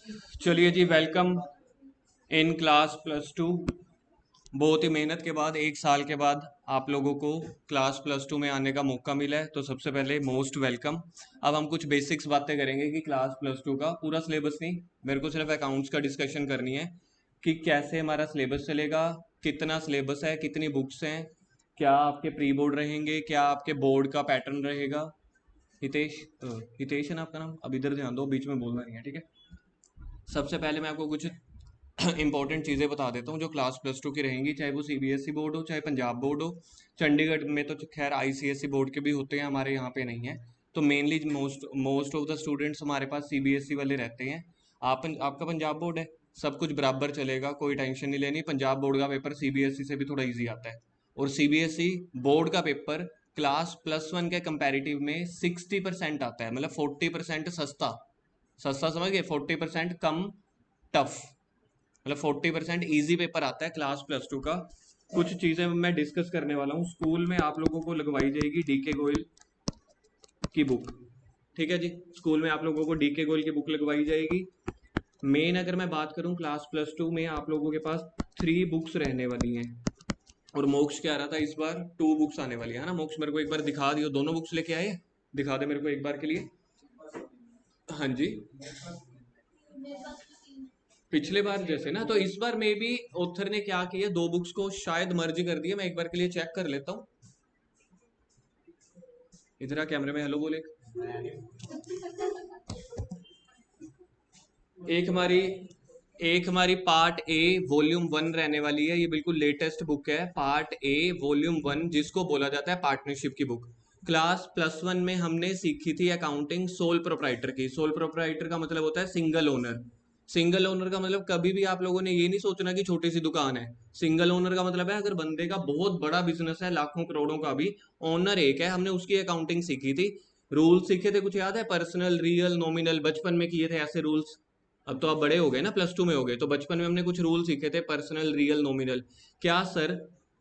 चलिए जी, welcome in class plus two. बहुत ही मेहनत के बाद 1 साल के बाद आप लोगों को क्लास प्लस टू में आने का मौका मिला है, तो सबसे पहले मोस्ट वेलकम। अब हम कुछ बेसिक्स बातें करेंगे कि क्लास प्लस टू का पूरा सिलेबस नहीं, मेरे को सिर्फ अकाउंट्स का डिस्कशन करनी है कि कैसे हमारा सिलेबस चलेगा, कितना सिलेबस है, कितनी बुक्स हैं, क्या आपके प्री बोर्ड रहेंगे, क्या आपके बोर्ड का पैटर्न रहेगा। हितेश हितेश है ना आपका नाम? अब इधर ध्यान दो, बीच में बोलना नहीं है, ठीक है। सबसे पहले मैं आपको कुछ इंपॉर्टेंट चीज़ें बता देता हूँ जो क्लास प्लस टू की रहेंगी, चाहे वो सीबीएसई बोर्ड हो, चाहे पंजाब बोर्ड हो। चंडीगढ़ में तो खैर आईसीएसई बोर्ड के भी होते हैं, हमारे यहाँ पे नहीं है। तो mainly most most of the students हमारे पास सीबीएसई वाले रहते हैं। आपका पंजाब बोर्ड है, सब कुछ बराबर चलेगा, कोई टेंशन नहीं लेनी। पंजाब बोर्ड का पेपर सीबीएसई से भी थोड़ा ईजी आता है, और सीबीएसई बोर्ड का पेपर क्लास प्लस वन के कंपेरेटिव में 60% आता है, मतलब 40% सस्ता। सस्ता समझ गए, 40% कम टफ, मतलब 40% ईजी पेपर आता है क्लास प्लस टू का। कुछ चीजें मैं डिस्कस करने वाला हूँ। स्कूल में आप लोगों को लगवाई जाएगी डीके गोयल की बुक, ठीक है जी। स्कूल में आप लोगों को डीके गोयल की बुक लगवाई जाएगी। मेन अगर मैं बात करूँ, क्लास प्लस टू में आप लोगों के पास 3 बुक्स रहने वाली हैं, और मोक्ष क्या आ रहा था इस बार, 2 बुक्स आने वाली है ना। मोक्ष मेरे को एक बार दिखा दियो, दोनों बुक्स लेके आए, दिखा दे मेरे को एक बार के लिए। हाँ जी, पिछले बार जैसे ना, तो इस बार में भी ऑथर ने क्या किया, 2 बुक्स को शायद मर्ज कर दिया। मैं एक बार के लिए चेक कर लेता हूँ। इधर आ, कैमरे में हेलो बोले। एक हमारी एक हमारी पार्ट ए वॉल्यूम 1 रहने वाली है, ये बिल्कुल लेटेस्ट बुक है, पार्ट ए वॉल्यूम 1, जिसको बोला जाता है पार्टनरशिप की बुक। क्लास प्लस वन में हमने सीखी थी अकाउंटिंग सोल प्रोप्राइटर की। सोल प्रोप्राइटर का मतलब होता है सिंगल ओनर। सिंगल ओनर का मतलब कभी भी आप लोगों ने ये नहीं सोचना कि छोटी सी दुकान है। सिंगल ओनर का मतलब है अगर बंदे का बहुत बड़ा बिजनेस है, लाखों करोड़ों का भी, ओनर एक है। हमने उसकी अकाउंटिंग सीखी थी। रूल सीखे थे, कुछ याद है? पर्सनल, रियल, नॉमिनल, बचपन में किए थे ऐसे रूल्स। अब तो आप बड़े हो गए ना, प्लस टू में हो गए, तो बचपन में हमने कुछ रूल सीखे थे, पर्सनल, रियल, नॉमिनल। क्या सर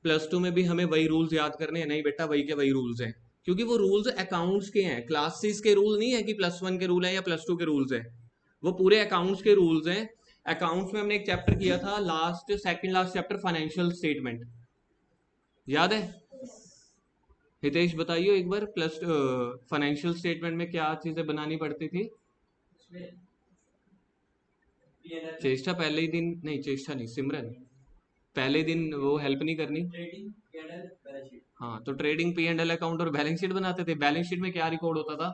प्लस टू में भी हमें वही रूल्स याद करने हैं? नहीं बेटा, वही के वही रूल्स हैं, क्योंकि वो रूल्स अकाउंट्स के हैं, क्लासेस के रूल नहीं है कि प्लस वन के रूल है या प्लस टू के रूल्स है। वो पूरे अकाउंट्स के रूल्स हैं। अकाउंट्स में हमने एक चैप्टर किया था, last second last chapter, financial statement, याद है? हितेश बताइए एक बार, प्लस फाइनेंशियल स्टेटमेंट में क्या चीजें बनानी पड़ती थी? चेष्टा पहले ही दिन नहीं, चेष्टा नहीं, सिमरन पहले दिन वो हेल्प नहीं करनी। हाँ, तो trading P and L account और बैलेंस शीट बनाते थे। बैलेंस शीट में क्या रिकॉर्ड होता था?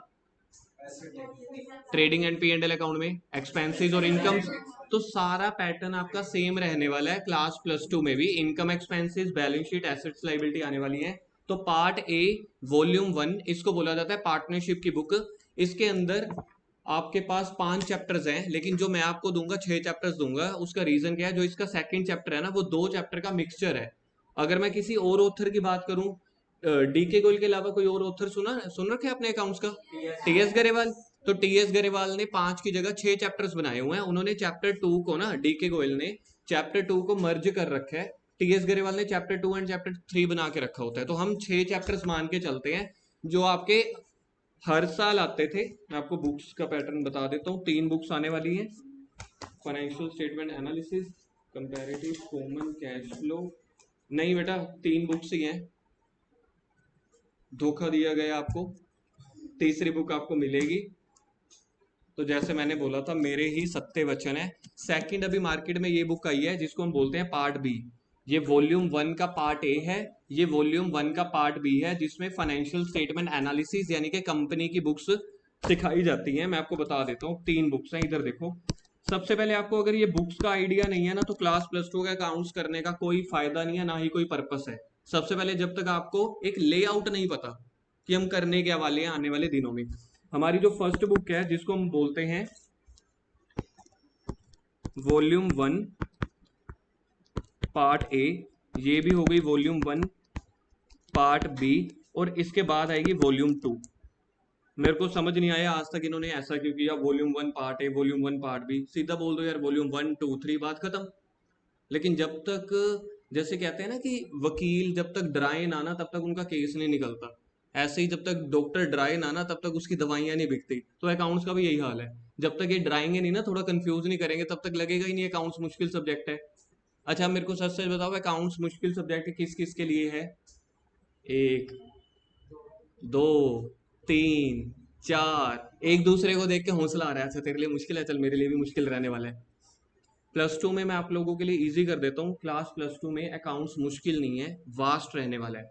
Trading and P and L account में एक्सपेंसेस और इनकम्स। तो सारा पैटर्न आपका सेम रहने वाला है क्लास प्लस टू में भी। Income, expenses, balance sheet, assets, liability आने वाली है। तो पार्ट ए वॉल्यूम 1, इसको बोला जाता है पार्टनरशिप की बुक। इसके अंदर आपके पास 5 चैप्टर्स हैं, लेकिन जो मैं आपको दूंगा 6 चैप्टर्स दूंगा। उसका रीजन क्या है? जो इसका सेकंड चैप्टर है ना, वो 2 चैप्टर का मिक्सचर है। अगर मैं किसी और ऑथर की बात करूं, डीके गोयल के अलावा कोई और ऑथर सुन रखे अपने अकाउंट्स का? टीएस गरेवाल। तो टीएस गरेवाल ने 5 की जगह 6 चैप्टर्स बनाए हुए हैं। उन्होंने चैप्टर 2 को ना, डीके गोयल ने चैप्टर 2 को मर्ज कर रखा है। टीएस गरेवाल ने चैप्टर 2 एंड चैप्टर 3 बना के रखा होता है। तो हम 6 चैप्टर्स मान के चलते हैं, जो आपके हर साल आते थे। मैं आपको बुक्स का पैटर्न बता देता हूँ। 3 बुक्स आने वाली हैं, financial statement analysis, comparative, common cash flow. नहीं बेटा, 3 बुक्स ही हैं, धोखा दिया गया आपको। तीसरी बुक आपको मिलेगी। तो जैसे मैंने बोला था, मेरे ही सत्य वचन है। सेकंड अभी मार्केट में ये बुक आई है, जिसको हम बोलते हैं पार्ट बी। ये वॉल्यूम 1 का पार्ट ए है, ये वॉल्यूम 1 का पार्ट बी है, जिसमें फाइनेंशियल स्टेटमेंट एनालिसिस यानी कि कंपनी की बुक्स सिखाई जाती हैं। मैं आपको बता देता हूँ, 3 बुक्स हैं, इधर देखो। सबसे पहले आपको अगर ये बुक्स का आइडिया नहीं है ना, तो क्लास प्लस टू का अकाउंट्स करने का कोई फायदा नहीं है, ना ही कोई पर्पस है। सबसे पहले जब तक आपको एक लेआउट नहीं पता कि हम करने क्या वाले हैं आने वाले दिनों में। हमारी जो फर्स्ट बुक है, जिसको हम बोलते हैं वॉल्यूम 1 पार्ट ए, ये भी हो गई वॉल्यूम 1 पार्ट बी, और इसके बाद आएगी वॉल्यूम 2। मेरे को समझ नहीं आया आज तक इन्होंने ऐसा क्यों किया, volume 1 part A, volume 1 part B. सीधा बोल दो यार, वॉल्यूम 1 2 3, बात खत्म। लेकिन जब तक, जैसे कहते हैं ना कि वकील जब तक डराए ना तब तक उनका केस नहीं निकलता, ऐसे ही जब तक डॉक्टर ड्राई ना तब तक उसकी दवाइयां नहीं बिकती। तो अकाउंट्स का भी यही हाल है, जब तक ये ड्राइंगे नहीं ना, थोड़ा कंफ्यूज नहीं करेंगे, तब तक लगेगा ही नहीं अकाउंट्स मुश्किल सब्जेक्ट है। अच्छा मेरे को सच सच बताओ, अकाउंट्स मुश्किल सब्जेक्ट किस किस के लिए है? एक, दो, तीन, चार। एक दूसरे को देख के हौसला आ रहा है, अच्छा तेरे लिए मुश्किल है, चल मेरे लिए भी मुश्किल रहने वाला है। प्लस टू में मैं आप लोगों के लिए इजी कर देता हूँ, क्लास प्लस टू में अकाउंट्स मुश्किल नहीं है, वास्ट रहने वाला है।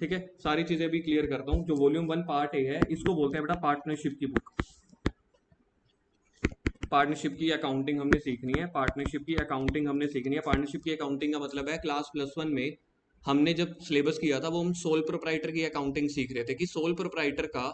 ठीक है, सारी चीजें भी क्लियर करता हूँ। जो वॉल्यूम वन पार्ट ए है, इसको बोलते हैं बेटा पार्टनरशिप की बुक। पार्टनरशिप की अकाउंटिंग हमने सीखनी है, पार्टनरशिप की अकाउंटिंग हमने सीखनी है। पार्टनरशिप की अकाउंटिंग का मतलब है, क्लास प्लस वन में हमने जब सिलेबस किया था वो हम सोल प्रोप्राइटर की अकाउंटिंग सीख रहे थे कि सोल प्रोप्राइटर का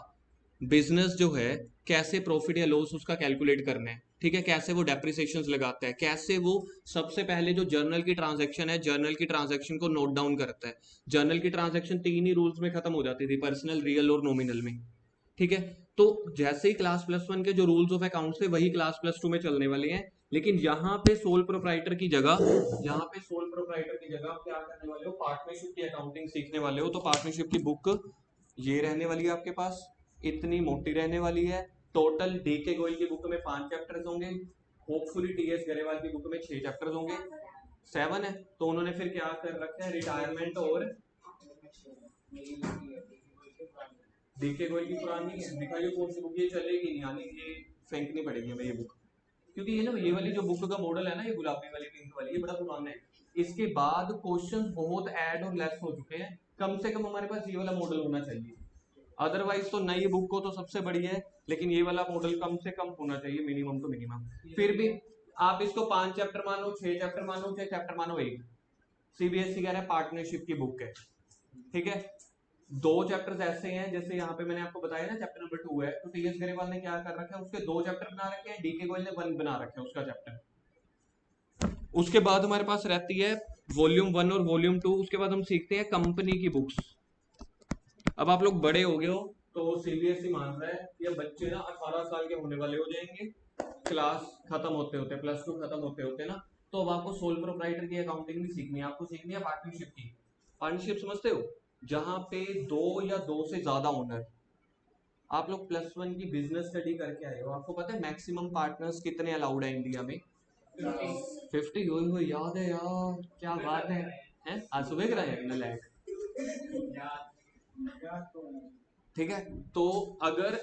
बिजनेस जो है कैसे प्रॉफिट या लॉस उसका कैलकुलेट करना है। ठीक है, कैसे वो डेप्रिसिएशन लगाता है, कैसे वो सबसे पहले जो जर्नल की ट्रांजैक्शन है, जर्नल की ट्रांजैक्शन को नोट डाउन करता है। जर्नल की ट्रांजैक्शन तीन ही रूल्स में खत्म हो जाती थी, पर्सनल, रियल और नॉमिनल में। ठीक है, तो जैसे ही क्लास प्लस वन के जो रूल्स ऑफ अकाउंट्स थे वही क्लास प्लस टू में चलने वाले हैं। लेकिन यहाँ पे सोल प्रोप्राइटर की जगह, यहाँ पे सोल प्रोप्राइटर की जगह आप क्या करने वाले हो, पार्टनरशिप की अकाउंटिंग सीखने वाले हो। तो पार्टनरशिप की बुक ये रहने वाली है आपके पास, इतनी मोटी रहने वाली है। टोटल डीके गोयल की बुक में 5 चैप्टर्स होंगे, होपफुली टीएस गरेवाल की बुक में 6 चैप्टर्स होंगे। 7 है, तो उन्होंने फिर क्या कर रखा है, रिटायरमेंट और डीके गोयल की पुरानी है, दिखाइए कौन सी बुक, ये चलेगी नहीं, यानी ये फेंकनी पड़ेगी हमें ये बुक, क्योंकि ये ना ये वाली जो बुक का मॉडल है ना, ये गुलाबी वाली पिंक वाली, ये बड़ा पुराना है। इसके बाद क्वेश्चंस बहुत ऐड और लेस हो चुके हैं, कम से कम हमारे पास ये वाला मॉडल होना चाहिए। अदरवाइज तो नई बुक को तो सबसे बड़ी है, लेकिन ये वाला मॉडल कम से कम होना चाहिए, मिनिमम टू मिनिमम। फिर भी आप इसको 5 चैप्टर मानो, 6 चैप्टर मानो, 6 चैप्टर मानो, एक सीबीएसई कह रहा है पार्टनरशिप की बुक है। ठीक है, 2 चैप्टर्स ऐसे हैं, जैसे यहाँ पे मैंने आपको बताया ना चैप्टर नंबर 2 है, तो टीएस गरेवाल ने क्या कर रखा है, उसके 2 चैप्टर बना रखे हैं, डीके गोयल ने 1 बना रखा है उसका चैप्टर। उसके बाद हमारे पास रहती है वॉल्यूम 1 और वॉल्यूम 2, उसके बाद हम सीखते हैं कंपनी की बुक्स। अब आप लोग बड़े हो गए हो, तो सीबीएसई मान रहा है ये बच्चे ना 18 साल के होने वाले हो जाएंगे, क्लास खत्म होते होते, प्लस टू खत्म होते होते ना। तो अब आपको सोल प्रोप्राइटर की अकाउंटिंग भी सीखनी है, आपको सीखनी है पार्टनरशिप की। पार्टनरशिप समझते हो, जहां पे 2 या 2 से ज्यादा ओनर। आप लोग प्लस वन की बिजनेस स्टडी करके आए हो, आपको पता है मैक्सिमम पार्टनर्स कितने अलाउड है इंडिया में? 50। हुई याद है यार, क्या बात है, हैं? आज सुबह कराया अपना लैग। ठीक है, तो अगर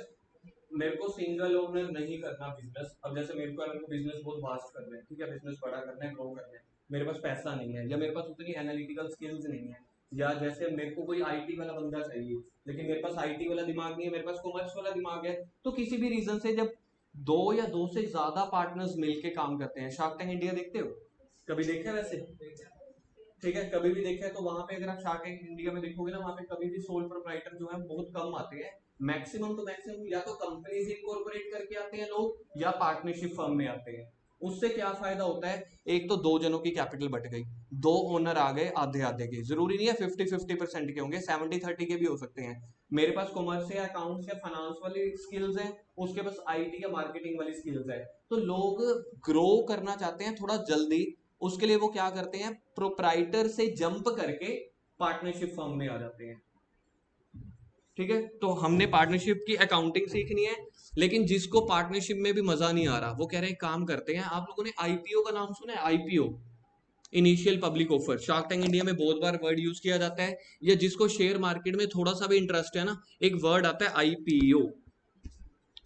मेरे को सिंगल ओनर नहीं करना बिजनेस, अब जैसे मेरे को बिजनेस बहुत वास्ट करना है, ठीक है, बिजनेस बड़ा करना है, ग्रो करना है, मेरे पास पैसा नहीं है, या मेरे पास उतनी एनालिटिकल स्किल्स नहीं है, या जैसे मेरे को कोई आईटी वाला बंदा चाहिए, लेकिन मेरे पास आईटी वाला दिमाग नहीं है, मेरे पास कॉमर्स वाला दिमाग है। तो किसी भी रीजन से जब 2 या 2 से ज्यादा पार्टनर्स मिलके काम करते हैं, शार्क टैंक इंडिया देखते हो, कभी देखा है वैसे? ठीक है, कभी भी देखा है, तो वहां पे अगर आप शार्क टैंक इंडिया में देखोगे ना, वहां पे कभी भी सोल प्रोप्राइटर जो है बहुत कम आते हैं। मैक्सिमम टू मैक्सिमम या तो कंपनीज इनकॉर्पोरेट करके आते हैं लोग, या पार्टनरशिप फर्म में आते हैं। उससे क्या फायदा होता है, एक तो 2 जनों की कैपिटल बट गई, 2 ओनर आ गए आधे आधे के, जरूरी नहीं है 50-50% के होंगे, 70-30 के भी हो सकते हैं। मेरे पास कॉमर्स या अकाउंट्स या फाइनेंस वाली स्किल्स हैं, उसके पास आईटी या मार्केटिंग वाली स्किल्स है। तो लोग ग्रो करना चाहते हैं थोड़ा जल्दी, उसके लिए वो क्या करते हैं, प्रोप्राइटर से जंप करके पार्टनरशिप फर्म में आ जाते हैं। ठीक है, तो हमने पार्टनरशिप की अकाउंटिंग सीखनी है। लेकिन जिसको पार्टनरशिप में भी मजा नहीं आ रहा, वो कह रहे हैं काम करते हैं, आप लोगों ने आईपीओ का नाम सुना है? IPO, initial public offer, shark tank India में बहुत बार वर्ड यूज किया जाता है, या जिसको शेयर मार्केट में थोड़ा सा भी इंटरेस्ट है ना, एक वर्ड आता है आईपीओ।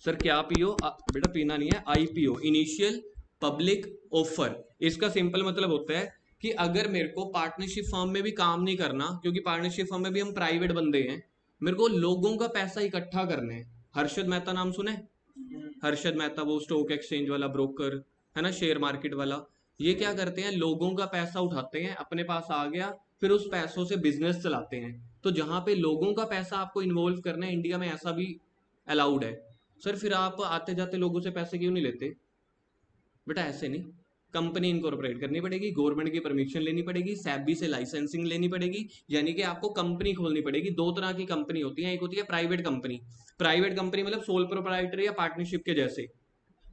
सर क्या पीओ? बेटा पीना नहीं है, आईपीओ, इनिशियल पब्लिक ऑफर। इसका सिंपल मतलब होता है कि अगर मेरे को पार्टनरशिप फर्म में भी काम नहीं करना, क्योंकि पार्टनरशिप फर्म में भी हम प्राइवेट बंदे हैं, मेरे को लोगों का पैसा इकट्ठा करना है। हर्षद मेहता नाम सुने? हर्षद मेहता, वो स्टॉक एक्सचेंज वाला ब्रोकर है ना, शेयर मार्केट वाला। ये क्या करते हैं, लोगों का पैसा उठाते हैं, अपने पास आ गया, फिर उस पैसों से बिजनेस चलाते हैं। तो जहां पे लोगों का पैसा आपको इन्वॉल्व करना है, इंडिया में ऐसा भी अलाउड है। सर फिर आप आते जाते लोगों से पैसे क्यों नहीं लेते? बेटा ऐसे नहीं, कंपनी इनकॉर्पोरेट करनी पड़ेगी, गवर्नमेंट की परमिशन लेनी पड़ेगी, सैबी से लाइसेंसिंग लेनी पड़ेगी, यानी कि आपको कंपनी खोलनी पड़ेगी। 2 तरह की कंपनी होती है, एक होती है प्राइवेट कंपनी, प्राइवेट कंपनी मतलब सोल प्रोप्राइटर या पार्टनरशिप के जैसे,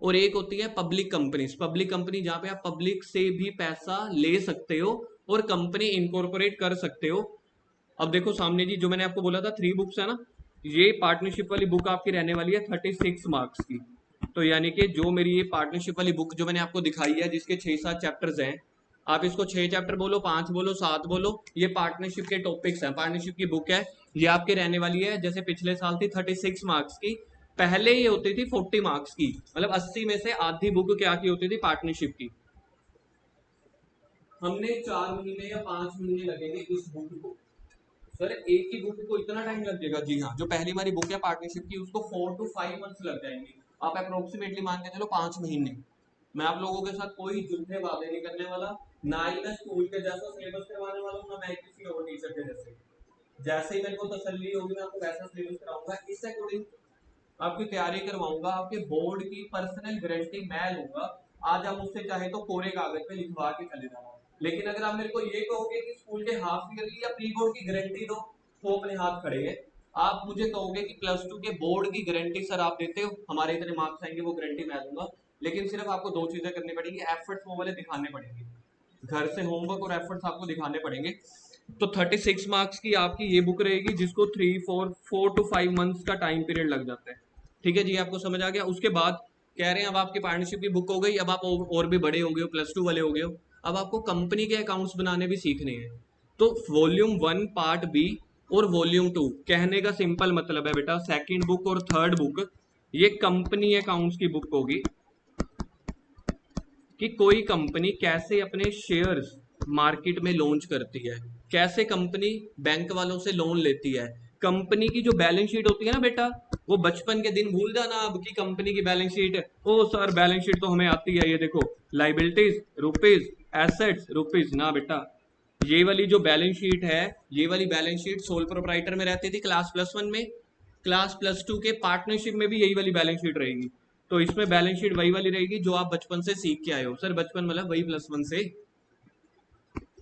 और एक होती है पब्लिक कंपनी। पब्लिक कंपनी जहां पे आप पब्लिक से भी पैसा ले सकते हो और कंपनी इनकॉर्पोरेट कर सकते हो। अब देखो सामने जी, जो मैंने आपको बोला था 3 बुक्स है ना, ये पार्टनरशिप वाली बुक आपकी रहने वाली है 36 मार्क्स की। तो यानी कि जो मेरी ये पार्टनरशिप वाली बुक जो मैंने आपको दिखाई है, जिसके 6-7 चैप्टर्स हैं, आप इसको 6 चैप्टर बोलो, 5 बोलो, 7 बोलो, ये पार्टनरशिप के टॉपिक्स हैं, पार्टनरशिप की बुक है। ये आपके रहने वाली है, जैसे पिछले साल थी 36 मार्क्स की, पहले ये होती थी 40 मार्क्स की, मतलब 80 में से आधी बुक क्या की होती थी, पार्टनरशिप की। हमने 4 महीने या 5 महीने लगेंगे इस बुक को। सर एक ही बुक को इतना टाइम लग जाएगा? जी हाँ, जो पहली हमारी बुक है पार्टनरशिप की, उसको 4 to 5 मंथ्स लग जाएंगे। आप अप्रोक्सीमेटली मान के चलो 5 महीने। मैं आप लोगों के साथ कोई झूठे वादे नहीं करने वाला, ना ही मैं स्कूल के जैसा सिलेबस करवाने वाला हूँ, ना मैं किसी और टीचर के जैसे। जैसे ही मेरे को तसल्ली होगी मैं आपको वैसा सिलेबस कराऊंगा, इस अकॉर्डिंग आपकी तैयारी करवाऊंगा। आपके बोर्ड की पर्सनल गारंटी मैं लूंगा। आज आप मुझसे चाहे तो कोरे कागज पे लिखवा के चले जाना, लेकिन अगर आप मेरे को ये कहोगे कि स्कूल के हाफ ईयरली या प्री बोर्ड की गारंटी दो, तो अपने हाथ खड़े हैं। आप मुझे कहोगे कि +2 के बोर्ड की गारंटी सर आप देते हो, हमारे इतने मार्क्स आएंगे, वो गारंटी मैं दूंगा। लेकिन सिर्फ आपको 2 चीजें करनी पड़ेंगी, एफर्ट्स वो वाले दिखाने पड़ेंगे, घर से होमवर्क और एफर्ट्स आपको दिखाने पड़ेंगे। तो 36 मार्क्स की आपकी ये बुक रहेगी, जिसको 4 to 5 मंथ्स का टाइम पीरियड लग जाता है। ठीक है जी, आपको समझ आ गया? उसके बाद कह रहे हैं अब आपकी पार्टनरशिप की बुक हो गई, अब आप और भी बड़े हो गए हो, +2 वाले हो गए हो, अब आपको कंपनी के अकाउंट्स बनाने भी सीखने हैं। तो वॉल्यूम 1 पार्ट बी और वॉल्यूम 2, कहने का सिंपल मतलब है बेटा, सेकंड बुक और थर्ड बुक ये कंपनी अकाउंट्स की बुक होगी, कि कोई कंपनी कैसे अपने शेयर्स मार्केट में लॉन्च करती है, कैसे कंपनी बैंक वालों से लोन लेती है। कंपनी की जो बैलेंस शीट होती है ना बेटा, वो बचपन के दिन भूल जाना अब की कंपनी की बैलेंस शीट। ओ सर बैलेंस शीट तो हमें आती है, ये देखो लाइबिलिटीज रुपीज, एसेट्स रुपीज, ना बेटा। ये वाली जो बैलेंस शीट है, ये वाली बैलेंस शीट सोल प्रोप्राइटर में रहती थी क्लास +1 में, क्लास +2 के पार्टनरशिप में भी यही वाली बैलेंस शीट रहेगी। तो इसमें बैलेंस शीट वही वाली रहेगी जो आप बचपन से सीख के आए हो। सर बचपन मतलब वही +1 से।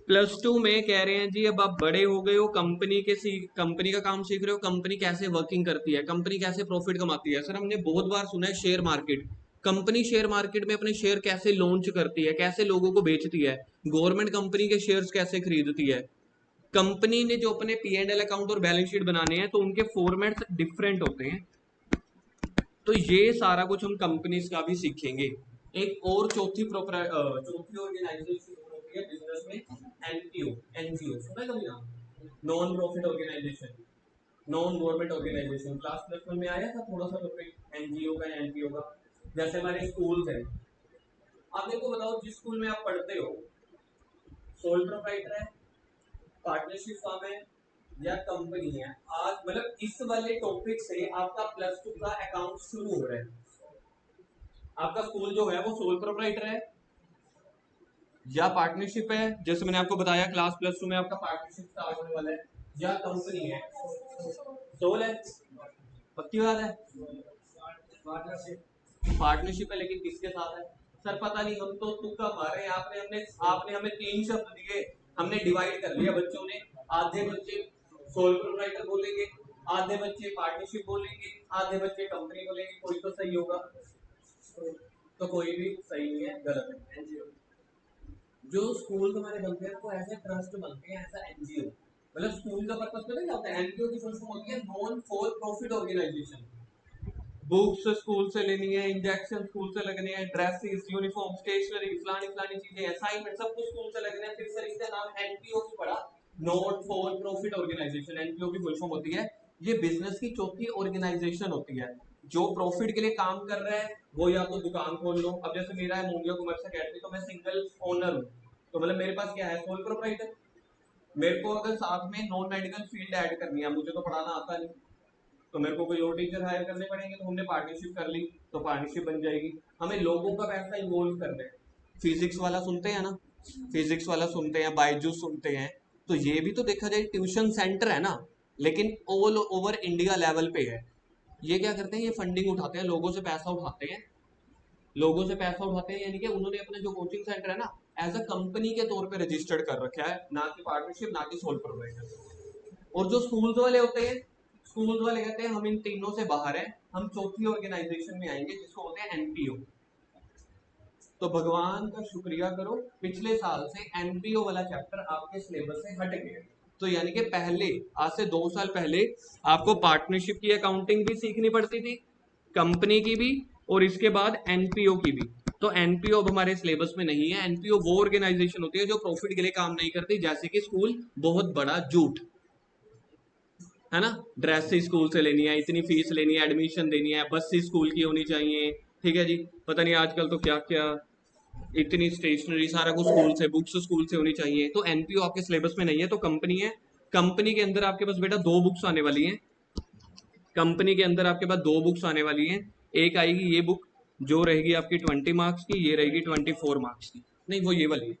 +2 में कह रहे हैं जी अब आप बड़े हो गए हो, कंपनी का काम सीख रहे हो, कंपनी कैसे वर्किंग करती है, कंपनी कैसे प्रॉफिट कमाती है। सर हमने बहुत बार सुना है share market, company share market में अपने शेयर कैसे लॉन्च करती है, कैसे लोगों को बेचती है, गवर्नमेंट कंपनी के शेयर्स कैसे खरीदती है। कंपनी ने जो अपने P&L अकाउंट और बैलेंस शीट बनाने हैं, तो उनके फॉर्मेट्स डिफरेंट होते हैं। तो ये सारा कुछ हम कंपनीज का भी सीखेंगे। एक और चौथी ऑर्गेनाइजेशन होती है बिजनेस में, एनपीओ, एनजीओ, सुना है कभी नाम? Non profit organisation, non government organisation. Class +1 में आया था थोड़ा सा टॉपिक एनजीओ का, एनपीओ का। जैसे हमारे स्कूल है, आप मेरे को बताओ जिस स्कूल में आप पढ़ते हो, सोल प्रोप्राइटर है, पार्टनरशिप फॉर्म है, या कंपनी है। आज मतलब इस वाले टॉपिक से आपका +2 का अकाउंट शुरू हो रहा है। आपका स्कूल जो है वो सोल प्रोप्राइटर है या पार्टनरशिप है, जैसे मैंने आपको बताया क्लास +2 में आपका पार्टनरशिप स्टार्ट होने वाला है, या कंपनी है। सोल है, पक्की बात है। पार्टनरशिप है, लेकिन किसके साथ है? सर पता नहीं, हम तो तुक्का मार रहे हैं। आपने हमें 3 शब्द दिए, हमने डिवाइड कर लिया बच्चों ने। आधे बच्चे सोल प्रोप्राइटर बोलेंगे, आधे बच्चे पार्टनरशिप बोलेंगे, आधे बच्चे कंपनी बोलेंगे। कोई तो सही होगा? तो कोई भी सही नहीं है, गलत है। एनजीओ, जो स्कूल हमारे बनते हैं वो ऐसे ट्रस्ट बनते हैं, ऐसा एनजीओ। मतलब स्कूल का पर्पस पता क्या होता है? एनजीओ की फुल फॉर्म होती है non for profit organisation. Books school से लेनी है, इंजेक्शन स्कूल से लगने हैं, ड्रेसेस, यूनिफॉर्म, स्टेशनरी, फलानी फलानी चीजें, असाइनमेंट सब कुछ स्कूल से लगने हैं। फिर सर इसका नाम एनपीओ क्यों पड़ा? Not for profit organisation. NPO की फुल फॉर्म होती है, ये बिजनेस की चौथी ऑर्गेनाइजेशन होती है। जो प्रॉफिट के लिए काम कर रहा है वो या तो दुकान खोल लो, अब जैसे मेरा है मोंगिया कॉमर्स अकेडमी, तो मैं सिंगल ओनर हूँ, तो मतलब मेरे पास क्या है, सोल प्रोप्राइटर। मेरे को अगर साथ में नॉन मेडिकल फील्ड ऐड करनी है, मुझे तो पढ़ाना आता नहीं, तो मेरे को कोई और टीचर हायर करने पड़ेंगे, तो हमने पार्टनरशिप कर ली, तो पार्टनरशिप बन जाएगी। हमें लोगों का पैसा इन्वॉल्व करना है। फिजिक्स वाला सुनते हैं ना, फिजिक्स वाला सुनते हैं, बायजूस सुनते हैं, तो ये भी तो देखा जाए ट्यूशन सेंटर है ना, लेकिन ऑल ओवर इंडिया लेवल पे है। ये क्या करते हैं, ये फंडिंग उठाते हैं, लोगों से पैसा उठाते हैं, लोगों से पैसा उठाते हैं, यानी कि उन्होंने अपने जो कोचिंग सेंटर है ना, एज अ कंपनी के तौर पे रजिस्टर्ड कर रखा है, ना कि पार्टनरशिप, ना कि सोल प्रोप्राइटर। और जो स्कूल्स वाले होते हैं, स्कूल्स वाले कहते हैं हम इन तीनों से बाहर हैं, हम चौथी ऑर्गेनाइजेशन में आएंगे, जिसको होते हैं एनपीओ। तो भगवान का शुक्रिया करो, पिछले साल से एनपीओ वाला चैप्टर आपके सिलेबस से हट गया। तो यानी कि पहले, आज से 2 साल पहले आपको पार्टनरशिप की अकाउंटिंग भी सीखनी पड़ती थी, कंपनी की भी, और इसके बाद एनपीओ की भी। तो एनपीओ अब हमारे सिलेबस में नहीं है। एनपीओ वो ऑर्गेनाइजेशन होती है जो प्रॉफिट के लिए काम नहीं करती, जैसे कि स्कूल, बहुत बड़ा झूठ है ना, ड्रेस स्कूल से लेनी है, इतनी फीस लेनी है, एडमिशन देनी है, बस स्कूल की होनी चाहिए, ठीक है जी, पता नहीं आजकल तो क्या क्या, इतनी स्टेशनरी सारा कुछ स्कूल से, बुक्स स्कूल से होनी चाहिए। तो एनपीओ आपके सिलेबस में नहीं है, तो कंपनी है। कंपनी के अंदर आपके पास बेटा 2 बुक्स आने वाली हैं। कंपनी के अंदर आपके पास 2 बुक्स आने वाली हैं। एक आएगी ये बुक, जो रहेगी आपकी 20 मार्क्स की, ये रहेगी 24 मार्क्स की। नहीं, वो ये वाली है,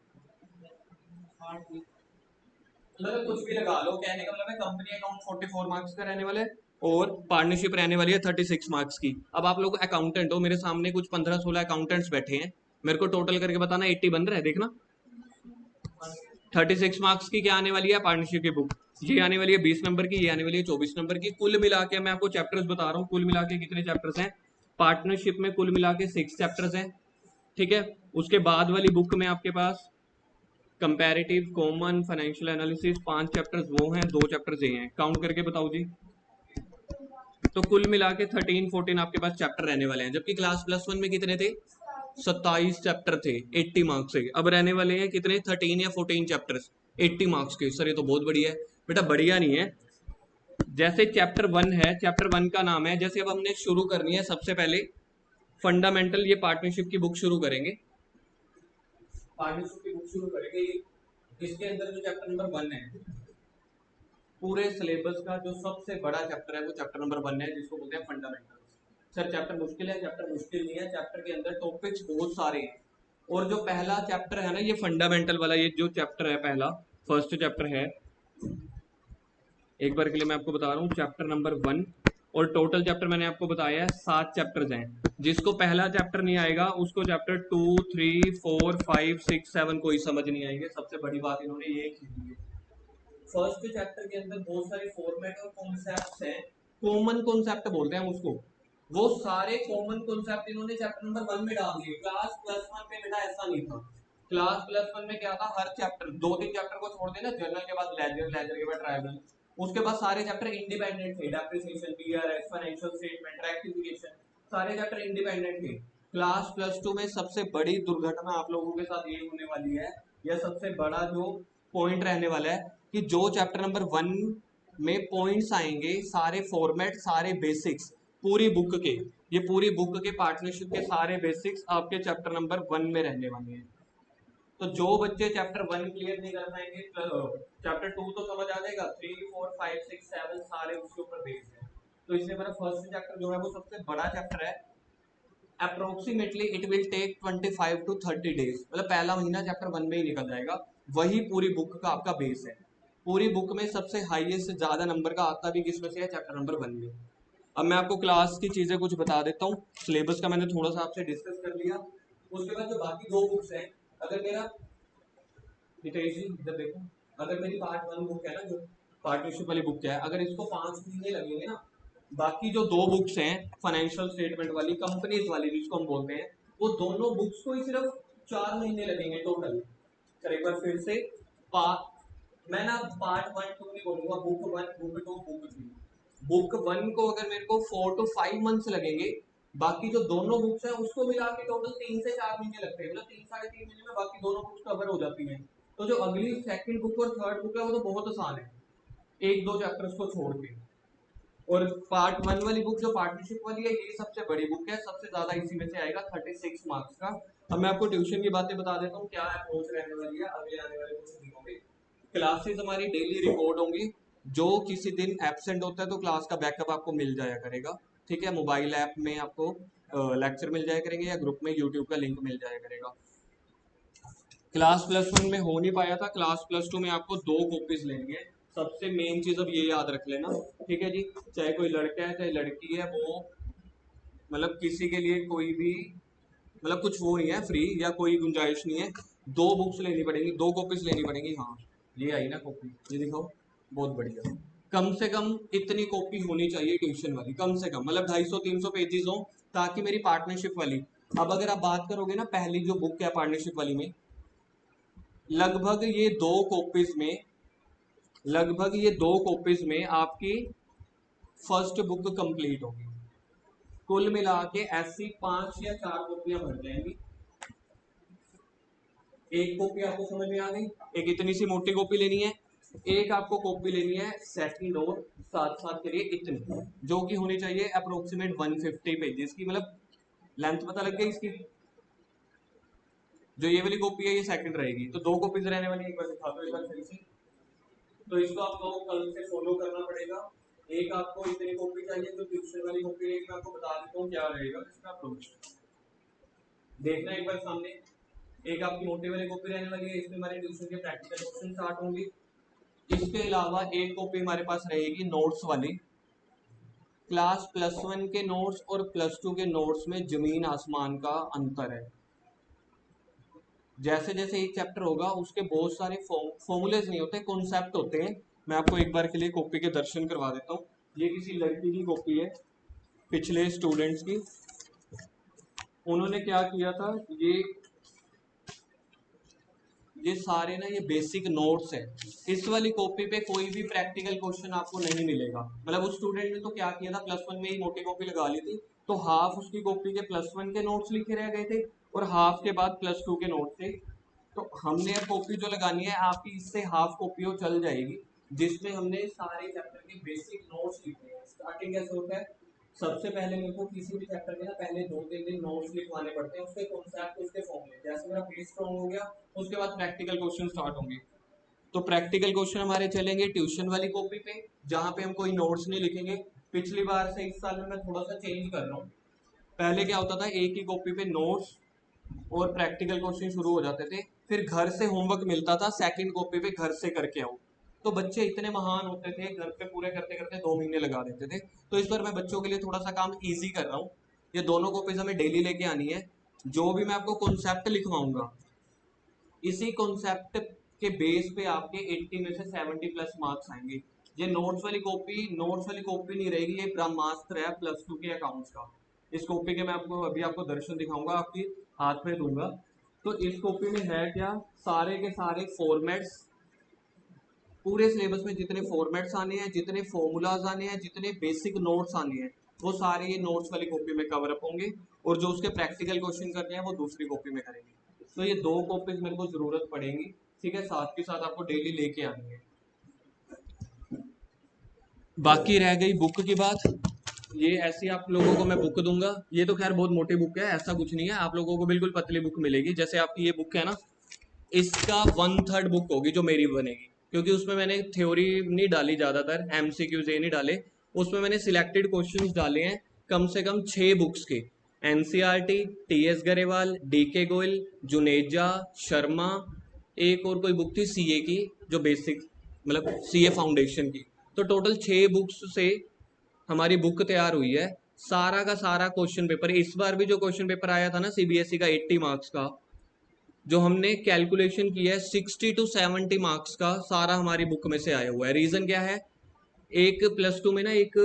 मतलब कुछ भी लगा लो, कहने का मतलब है कंपनी अकाउंट 44 मार्क्स का रहने वाला है, और पार्टनरशिप रहने वाली है 36 मार्क्स की। अब आप लोग अकाउंटेंट हो, मेरे सामने कुछ 15-16 अकाउंटेंट्स बैठे हैं, मेरे को टोटल करके बताना 80 बन रहा है, देखना। 36 मार्क्स की क्या आने वाली है, पार्टनरशिप की बुक, ये आने वाली है 20 नंबर की, ये आने वाली है 24 नंबर की। कुल मिला के मैं आपको चैप्टर्स बता रहा हूँ, कुल मिला के कितने चैप्टर्स हैं पार्टनरशिप में, कुल मिला के 6 चैप्टर्स हैं, ठीक है। उसके बाद वाली बुक में आपके पास comparative, common, financial analysis, 5 chapters वो हैं, 2 चैप्टर्स ये हैं। काउंट करके बताओ जी। तो कुल मिला के 13-14 आपके पास चैप्टर रहने वाले हैं, जबकि क्लास +1 में कितने थे, 27 चैप्टर थे 80 मार्क्स से। अब रहने वाले हैं कितने, 13 या 14 चैप्टर्स 80 मार्क्स के। सर ये तो बहुत बढ़िया है बेटा, बढ़िया नहीं है। जैसे चैप्टर 1 है, चैप्टर 1 का नाम है, जैसे अब हमने शुरू करनी है, सबसे पहले फंडामेंटल, ये पार्टनरशिप की बुक शुरू करेंगे, पार्टनरशिप की बुक शुरू करेंगे। इसके अंदर जो चैप्टर नंबर 1 है, पूरे सिलेबस का जो सबसे बड़ा चैप्टर है वो चैप्टर नंबर 1 है, जिसको बोलते हैं फंडामेंटल्स। सर चैप्टर मुश्किल है, चैप्टर मुश्किल नहीं है, चैप्टर के अंदर टॉपिक्स बहुत सारे हैं। और जो पहला चैप्टर है ना, ये फंडामेंटल वाला, ये जो चैप्टर है पहला, फर्स्ट चैप्टर है, एक बार के लिए मैं आपको बता रहा हूँ, चैप्टर नंबर 1। और टोटल चैप्टर मैंने आपको बताया है 7 चैप्टर्स हैं। जिसको पहला चैप्टर नहीं आएगा उसको चैप्टर 2, 3, 4, 5, 6, 7 कोई समझ नहीं आएंगे। सबसे बड़ी बात इन्होंने ये की है, फर्स्ट चैप्टर के अंदर बहुत सारे फॉर्मेट और कॉन्सेप्ट्स हैं, कॉमन कॉन्सेप्ट बोलते हैं उसको। वो सारे कॉमन कॉन्सेप्ट इन्होंने चैप्टर नंबर 1 में डाल दिए। क्लास +1 में बेटा ऐसा नहीं था। क्लास +1 में क्या था, हर चैप्टर, 2-3 चैप्टर को छोड़ देना, जर्नल के बाद लेजर, लेजर के बाद ट्रायंगल, उसके बाद सारे चैप्टर इंडिपेंडेंट थे, depreciation, PRS, financial statement, rectification, सारे चैप्टर इंडिपेंडेंट थे। क्लास +2 में सबसे बड़ी दुर्घटना आप लोगों के साथ ये होने वाली है, या सबसे बड़ा जो पॉइंट रहने वाला है, कि जो चैप्टर नंबर 1 में पॉइंट्स आएंगे, सारे फॉर्मेट, सारे बेसिक्स, पूरी बुक के, ये पूरी बुक के पार्टनरशिप के सारे बेसिक्स आपके चैप्टर नंबर 1 में रहने वाले हैं। तो जो बच्चे चैप्टर 1 क्लियर नहीं कर पाएंगे, चैप्टर 2 तो समझ आ जाएगा, 3, 4, 5, 6, 7 सारे उसके ऊपर बेस्ड है। तो इसलिए मेरा फर्स्ट चैप्टर जो है वो सबसे बड़ा चैप्टर है। Approximately it will take 25 to 30 days, मतलब पहला महीना चैप्टर 1 में ही निकल जाएगा। वही पूरी बुक का आपका बेस है। पूरी बुक में सबसे हाईएस्ट ज्यादा नंबर का आता भी किसमें से है, चैप्टर नंबर 1 में। अब मैं आपको क्लास की चीजें कुछ बता देता हूँ। सिलेबस का मैंने थोड़ा सा आपसे डिस्कस कर लिया। उसके बाद जो बाकी 2 बुक्स हैं, अगर मेरा, हितेश जी इधर देखो, अगर मेरी पार्ट 1 बुक है ना, जो पार्टनरशिप वाली बुक है, अगर इसको 5 महीने लगेंगे ना, बाकी जो 2 बुक्स हैं, फाइनेंशियल स्टेटमेंट वाली, कंपनीज वाली जिसको हम बोलते हैं, वो दोनों बुक्स को ही सिर्फ 4 महीने लगेंगे टोटल। सर एक बार फिर से, पा मैं ना पार्ट 1, 2 नहीं बोलूंगा, बुक 1, बुक 2, बुक 3। बुक 1 को अगर मेरे को 4 to 5 मंथ्स लगेंगे, बाकी जो दोनों बुक्स हैं उसको मिला के टोटल 3 से 4 महीने लगते हैं, मतलब 3-3.5 महीने में बाकी दोनों बुक्स कवर हो जाती हैं। तो जो अगली सेकंड बुक और थर्ड बुक है वो तो बहुत आसान है, 1-2 चैप्टर्स को छोड़ के। और पार्ट 1 वाली बुक जो पार्टनरशिप वाली है, ये सबसे बड़ी बुक है, सबसे ज्यादा इसी में से आएगा 36 मार्क्स का। अब मैं आपको ट्यूशन की बातें बता देता हूँ, क्या अप्रोच रहने वाली है अगले आने वाले कुछ दिनों में। क्लासेस हमारी डेली रिकॉर्ड होंगी, जो किसी दिन एब्सेंट होता है तो क्लास का बैकअप आपको मिल जाया करेगा, ठीक है। मोबाइल ऐप में आपको लेक्चर मिल जाया करेंगे, या ग्रुप में यूट्यूब का लिंक मिल जाया करेगा। क्लास +1 में हो नहीं पाया था, क्लास +2 में आपको 2 कॉपीज लेनी है। सबसे मेन चीज अब ये याद रख लेना, ठीक है जी, चाहे कोई लड़का है चाहे लड़की है, वो मतलब किसी के लिए कोई भी, मतलब कुछ वो नहीं है फ्री, या कोई गुंजाइश नहीं है। 2 बुक्स लेनी पड़ेगी, 2 कॉपीज लेनी पड़ेगी। हाँ ये आई ना कॉपी, ये दिखाओ, बहुत बढ़िया। कम से कम इतनी कॉपी होनी चाहिए ट्यूशन वाली, कम से कम, मतलब 250-300 पेजेस हो, ताकि मेरी पार्टनरशिप वाली, अब अगर आप बात करोगे ना, पहली जो बुक है पार्टनरशिप वाली में, लगभग ये 2 कॉपीज में लगभग ये 2 कॉपीज में आपकी फर्स्ट बुक कंप्लीट होगी। कुल मिला के ऐसी 5 या 4 कॉपियां भर जाएंगी। एक कॉपी आपको समझ में आ गई, एक इतनी सी मोटी कॉपी लेनी है, एक आपको कॉपी लेनी है सेकंड और साथ साथ के लिए इतनी, जो कि होनी चाहिए अप्रोक्सीमेट 150 पेजेस की। मतलब लेंथ पता लग गई इसकी। जो ये वाली कॉपी है ये सेकंड रहेगी, तो 2 कॉपीज रहने वाली। एक बार दिखा दो एक बार सही से। तो इसको आपको कल से फॉलो करना पड़ेगा। एक आपको इतनी कॉपी चाहिए, तो ट्यूशन वाली कॉपी रहेगी। मैं आपको बता देता हूँ क्या रहेगा इसका अप्रोच। देखना एक बार सामने, एक आपकी मोटी वाली कॉपी रहने वाली है, इसमें हमारे ट्यूशन के प्रैक्टिकल क्वेश्चन स्टार्ट होंगे। इसके अलावा एक कॉपी हमारे पास रहेगी नोट्स वाली। क्लास +1 के नोट्स और +2 के नोट्स में जमीन आसमान का अंतर है। जैसे जैसे एक चैप्टर होगा उसके बहुत सारे फॉर्मूलेज नहीं होते, कॉन्सेप्ट होते हैं। मैं आपको एक बार के लिए कॉपी के दर्शन करवा देता हूँ। ये किसी लड़की की कॉपी है, पिछले स्टूडेंट्स की। उन्होंने क्या किया था, ये सारे ना ये बेसिक नोट्स है। इस वाली कॉपी पे कोई भी प्रैक्टिकल क्वेश्चन आपको नहीं मिलेगा। मतलब उस स्टूडेंट ने तो क्या किया था, +1 में ही मोटी कॉपी लगा ली थी, तो हाफ उसकी कॉपी के +1 के नोट्स लिखे रह गए थे और हाफ के बाद +2 के नोट्स थे। तो हमने अब कॉपी जो लगानी है आपकी, इससे हाफ कॉपी वो चल जाएगी, जिसमें हमने सारे चैप्टर के बेसिक नोट्स लिखे हैं। स्टार्टिंग कैसे होता है, सबसे पहले मेरे को किसी भी चैप्टर के ना पहले 2-3 दिन नोट्स लिखवाने पड़ते हैं, उसके कॉन्सेप्ट उसके फॉर्मूले। जैसे मेरा बेस स्ट्रॉन्ग हो गया, उसके बाद प्रैक्टिकल क्वेश्चन स्टार्ट होंगे। तो प्रैक्टिकल क्वेश्चन हमारे चलेंगे ट्यूशन वाली कॉपी पे, जहाँ पे हम कोई नोट्स नहीं लिखेंगे। पिछली बार से इस साल में मैं थोड़ा सा चेंज कर रहा हूँ। पहले क्या होता था, एक ही कॉपी पे नोट्स और प्रैक्टिकल क्वेश्चन शुरू हो जाते थे, फिर घर से होमवर्क मिलता था, सेकंड कॉपी पे घर से करके आओ। तो बच्चे इतने महान होते थे, घर पे पूरे करते करते 2 महीने लगा देते थे। तो इस बार मैं बच्चों के लिए थोड़ा सा काम इजी कर रहा हूँ। ये दोनों कॉपीज हमें डेली लेके आनी है। जो भी मैं आपको कॉन्सेप्ट लिखवाऊंगा, इसी कॉन्सेप्ट के बेस पे आपके 80 में से 70+ मार्क्स आएंगे। ये नोट्स वाली कॉपी नहीं रहेगी, ये ब्रह्मास्त्र है +2 के अकाउंट्स का। इस कॉपी के मैं आपको अभी आपको दर्शन दिखाऊंगा, आपकी हाथ में दूंगा। तो इस कॉपी में है क्या, सारे के सारे फॉर्मेट्स, पूरे सिलेबस में जितने फॉर्मेट्स आने हैं, जितने फॉर्मूलाज आने हैं, जितने बेसिक नोट्स आने हैं, वो सारे ये नोट्स वाली कॉपी में कवर अप होंगे। और जो उसके प्रैक्टिकल क्वेश्चन करने हैं वो दूसरी कॉपी में करेंगे। तो ये 2 कॉपीज मेरे को जरूरत पड़ेगी, ठीक है। साथ के साथ आपको डेली लेके आनी है। बाकी रह गई बुक की बात। ये ऐसी आप लोगों को मैं बुक दूंगा। ये तो खैर बहुत मोटी बुक है, ऐसा कुछ नहीं है। आप लोगों को बिल्कुल पतली बुक मिलेगी। जैसे आपकी ये बुक है ना, इसका 1/3 बुक होगी जो मेरी बनेगी, क्योंकि उसमें मैंने थ्योरी नहीं डाली, ज़्यादातर MCQs ये नहीं डाले। उसमें मैंने सिलेक्टेड क्वेश्चंस डाले हैं, कम से कम 6 बुक्स के। NCERT, TS Grewal, DK Goyal, Juneja, Sharma, एक और कोई बुक थी CA की, जो बेसिक मतलब CA फाउंडेशन की। तो टोटल 6 बुक्स से हमारी बुक तैयार हुई है। सारा का सारा क्वेश्चन पेपर, इस बार भी जो क्वेश्चन पेपर आया था ना CBSE का 80 मार्क्स का, जो हमने कैलकुलेशन किया है 60 to 70 मार्क्स का, सारा हमारी बुक में से आया हुआ है। रीजन क्या है, एक +2 में ना एक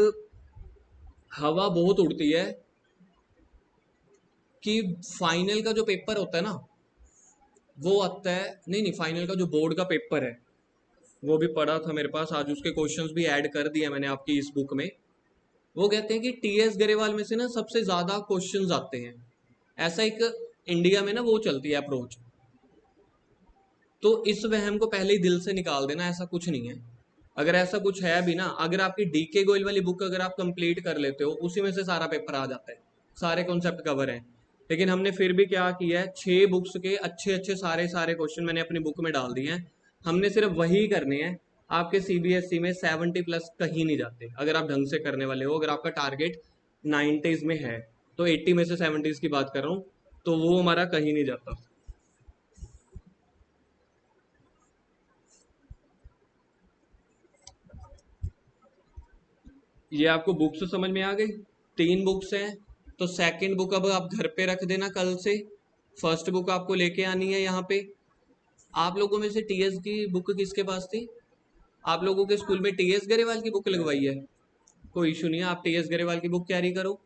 हवा बहुत उड़ती है कि फाइनल का जो पेपर होता है ना, वो आता है, नहीं फाइनल का जो बोर्ड का पेपर है, वो भी पढ़ा था मेरे पास आज, उसके क्वेश्चंस भी ऐड कर दिए मैंने आपकी इस बुक में। वो कहते हैं कि TS गरेवाल में से ना सबसे ज्यादा क्वेश्चंस आते हैं। ऐसा एक इंडिया में ना वो चलती है अप्रोच। तो इस वहम को पहले ही दिल से निकाल देना, ऐसा कुछ नहीं है। अगर ऐसा कुछ है भी ना, अगर आपकी DK गोयल वाली बुक अगर आप कंप्लीट कर लेते हो, उसी में से सारा पेपर आ जाता है, सारे कॉन्सेप्ट कवर हैं। लेकिन हमने फिर भी क्या किया है, 6 बुक्स के अच्छे अच्छे सारे सारे क्वेश्चन मैंने अपनी बुक में डाल दिए हैं। हमने सिर्फ वही करने हैं। आपके CBSE में 70+ कहीं नहीं जाते, अगर आप ढंग से करने वाले हो। अगर आपका टारगेट 90s में है, तो 80 में से 70s की बात कर रहा हूँ, तो वो हमारा कहीं नहीं जाता। ये आपको बुक्स समझ में आ गई। 3 बुक्स हैं, तो सेकंड बुक अब आप घर पे रख देना कल से। फर्स्ट बुक आपको लेके आनी है यहाँ पे। आप लोगों में से TS की बुक किसके पास थी? आप लोगों के स्कूल में TS गरेवाल की बुक लगवाई है? कोई इशू नहीं है, आप TS गरेवाल की बुक कैरी करो,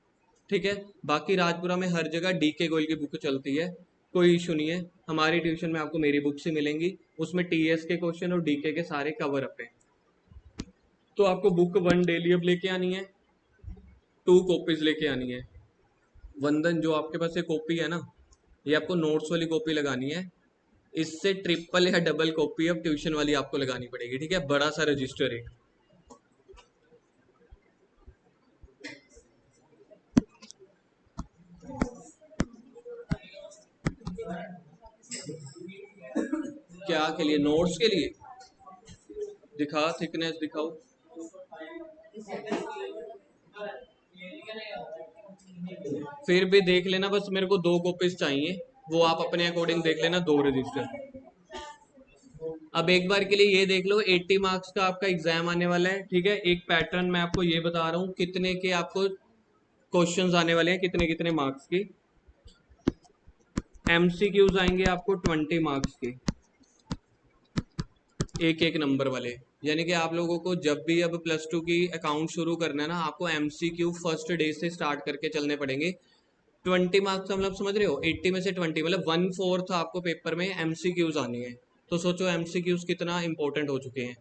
ठीक है। बाकी राजपुरा में हर जगह DK गोयल की बुक चलती है, कोई इशू नहीं है। हमारी ट्यूशन में आपको मेरी बुक्स ही मिलेंगी, उसमें TS के क्वेश्चन और DK के सारे कवर अप है। तो आपको बुक 1 डेली अब लेके आनी है, 2 कॉपीज लेके आनी है। वंदन, जो आपके पास ये कॉपी है ना, ये आपको नोट्स वाली कॉपी लगानी है। इससे ट्रिपल या डबल कॉपी अब ट्यूशन वाली आपको लगानी पड़ेगी, ठीक है? बड़ा सा रजिस्टर एक। क्या के लिए? नोट्स के लिए? दिखा, थिकनेस दिखाओ। फिर भी देख लेना, बस मेरे को 2 कॉपीज चाहिए, वो आप अपने अकॉर्डिंग देख लेना, 2 रजिस्टर। अब एक बार के लिए ये देख लो, 80 मार्क्स का आपका एग्जाम आने वाला है, ठीक है? एक पैटर्न मैं आपको ये बता रहा हूँ कितने के आपको क्वेश्चंस आने वाले हैं, कितने कितने मार्क्स के। एमसीक्यूज आएंगे आपको 20 मार्क्स के, एक एक नंबर वाले। यानी कि आप लोगों को जब भी अब +2 की अकाउंट शुरू करना है ना, आपको एमसीक्यू फर्स्ट डे से स्टार्ट करके चलने पड़ेंगे। 20 मार्क्स का मतलब समझ रहे हो? 80 में से 20 मतलब 1/4 आपको पेपर में एमसीक्यूज आनी है। तो सोचो एमसीक्यूज कितना इंपॉर्टेंट हो चुके हैं।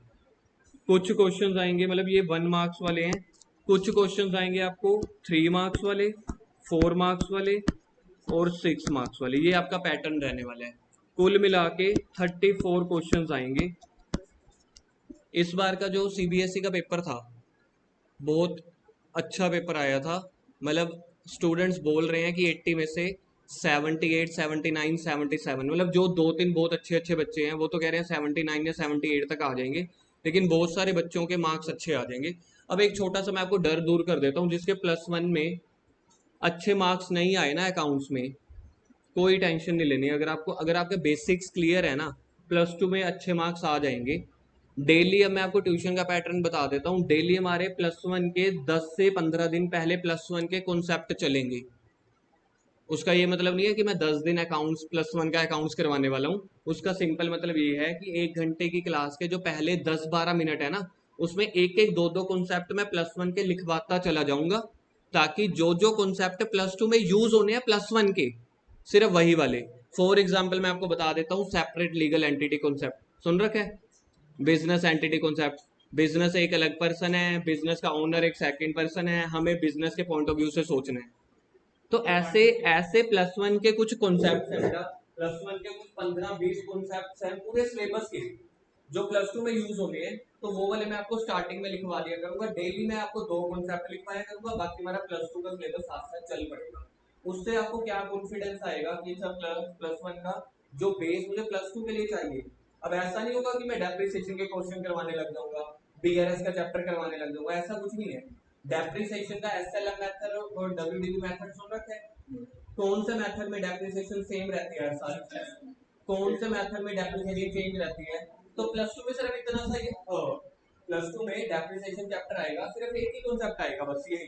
कुछ क्वेश्चंस आएंगे, मतलब ये 1 मार्क्स वाले हैं, कुछ क्वेश्चंस आएंगे आपको 3 मार्क्स वाले, 4 मार्क्स वाले और 6 मार्क्स वाले। ये आपका पैटर्न रहने वाला है। कुल मिला के 34 क्वेश्चंस आएंगे। इस बार का जो सीबीएसई का पेपर था, बहुत अच्छा पेपर आया था। मतलब स्टूडेंट्स बोल रहे हैं कि 80 में से 78, 79, 77, मतलब जो 2-3 बहुत अच्छे अच्छे बच्चे हैं वो तो कह रहे हैं 79 या 78 तक आ जाएंगे, लेकिन बहुत सारे बच्चों के मार्क्स अच्छे आ जाएंगे। अब एक छोटा सा मैं आपको डर दूर कर देता हूँ, जिसके +1 में अच्छे मार्क्स नहीं आए ना अकाउंट्स में, कोई टेंशन नहीं लेनी। अगर आपके बेसिक्स क्लियर है ना, +2 में अच्छे मार्क्स आ जाएंगे। डेली अब मैं आपको ट्यूशन का पैटर्न बता देता हूँ। डेली हमारे +1 के 10 से 15 दिन पहले +1 के कॉन्सेप्ट चलेंगे। उसका ये मतलब नहीं है कि मैं 10 दिन अकाउंट्स +1 का अकाउंट्स करवाने वाला हूँ। उसका सिंपल मतलब ये है कि 1 घंटे की क्लास के जो पहले 10-12 मिनट है ना, उसमें एक एक दो दो कॉन्सेप्ट मैं +1 के लिखवाता चला जाऊंगा, ताकि जो जो कॉन्सेप्ट +2 में यूज होने हैं +1 के, सिर्फ वही वाले। फॉर एग्जाम्पल मैं आपको बता देता हूँ, सेपरेट लीगल एंटिटी कॉन्सेप्ट सुन रखा है? बिजनेस एंटिटी कॉन्सेप्ट, बिजनेस एक अलग पर्सन है, बिजनेस का ओनर एक सेकंड पर्सन है, हमें बिजनेस के पॉइंट ऑफ व्यू से सोचना है। तो ऐसे ऐसे +1 के कुछ कॉन्सेप्ट है बेटा, +1 के कुछ 15-20 कॉन्सेप्ट हैं पूरे सिलेबस के, जो +2 में यूज होंगे। तो वो वाले मैं आपको स्टार्टिंग में लिखवा दिया करूंगा। डेली मैं आपको 2 कॉन्सेप्ट लिखवाया करूंगा, बाकी हमारा +2 का सिलेबस साथ साथ चल पड़ेगा। उससे आपको क्या कॉन्फिडेंस आएगा कि सब +1 का जो बेस मुझे +2 के लिए चाहिए। अब ऐसा नहीं होगा कि मैं डेप्रिसिएशन के क्वेश्चन करवाने लग जाऊंगा, बीआरएस का चैप्टर करवाने लग जाऊंगा, ऐसा कुछ नहीं है। डेप्रिसिएशन का एसएलएम मेथड और डब्ल्यूडीबी मेथड सुन रखे हैं? कौन से मेथड में डेप्रिसिएशन सेम रहती है हर साल? कौन से मेथड में डेप्रिसिएशन चेंज रहती है? तो +2 में सिर्फ इतना सा +2 में डेप्रिसिएशन चैप्टर आएगा, सिर्फ एक ही कॉन्सेप्ट आएगा, बस यही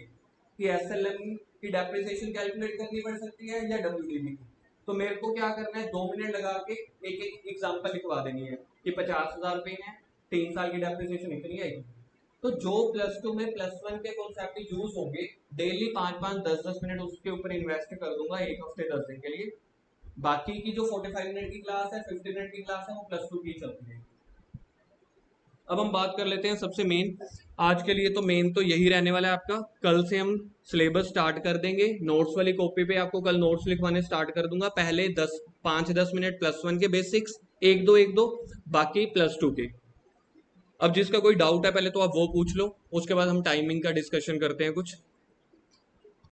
कि एसएलएम की डेप्रिसिएशन कैलकुलेट करनी पड़ सकती है या डब्ल्यूडीबी की। तो मेरे को क्या करना है, 2 मिनट लगा के एक एक एग्जांपल लिखवा देनी है कि 50,000 रुपए है, 3 साल की डेप्रिसिएशन इतनी आएगी। तो जो +2 में +1 के कॉन्सेप्ट यूज होंगे, डेली 5-5, 10-10 मिनट उसके ऊपर इन्वेस्ट कर दूंगा, एक हफ्ते 10 दिन के लिए। बाकी की जो 45 मिनट की क्लास है, 50 मिनट की क्लास है, वो +2 की चलती है। अब हम बात कर लेते हैं सबसे मेन, आज के लिए तो मेन तो यही रहने वाला है आपका। कल से हम सिलेबस स्टार्ट कर देंगे। नोट्स वाली कॉपी पे आपको कल नोट्स लिखवाने स्टार्ट कर दूंगा। पहले 5-10 मिनट +1 के बेसिक्स, एक दो, बाकी +2 के। अब जिसका कोई डाउट है पहले तो आप वो पूछ लो, उसके बाद हम टाइमिंग का डिस्कशन करते हैं कुछ।